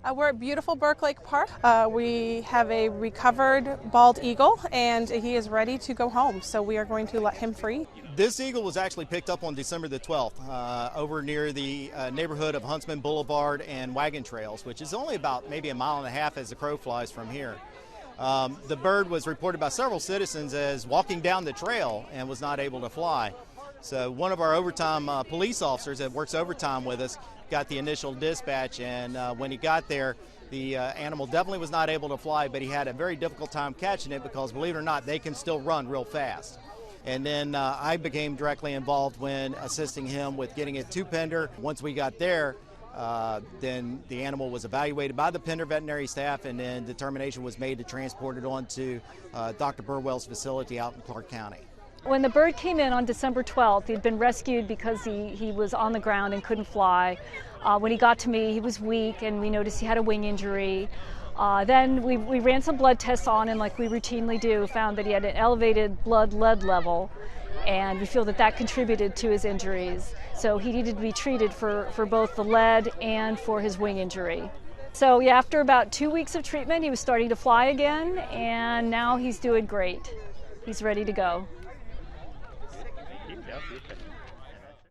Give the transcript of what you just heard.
We're at beautiful Burke Lake Park. We have a recovered bald eagle and he is ready to go home, so we are going to let him free. This eagle was actually picked up on December the 12th over near the neighborhood of Huntsman Boulevard and Wagon Trails, which is only about maybe a mile and a half as the crow flies from here. The bird was reported by several citizens as walking down the trail and was not able to fly. So one of our overtime police officers that works overtime with us got the initial dispatch, and when he got there, the animal definitely was not able to fly, but he had a very difficult time catching it because, believe it or not, they can still run real fast. And then I became directly involved when assisting him with getting it to Pender. Once we got there, then the animal was evaluated by the Pender veterinary staff, and then determination was made to transport it on to Dr. Burwell's facility out in Clark County. When the bird came in on December 12th, he'd been rescued because he was on the ground and couldn't fly. When he got to me, he was weak, and we noticed he had a wing injury. Then we ran some blood tests on him like we routinely do, found that he had an elevated blood lead level, and we feel that that contributed to his injuries. So he needed to be treated for both the lead and for his wing injury. So yeah, after about 2 weeks of treatment, he was starting to fly again, and now he's doing great. He's ready to go.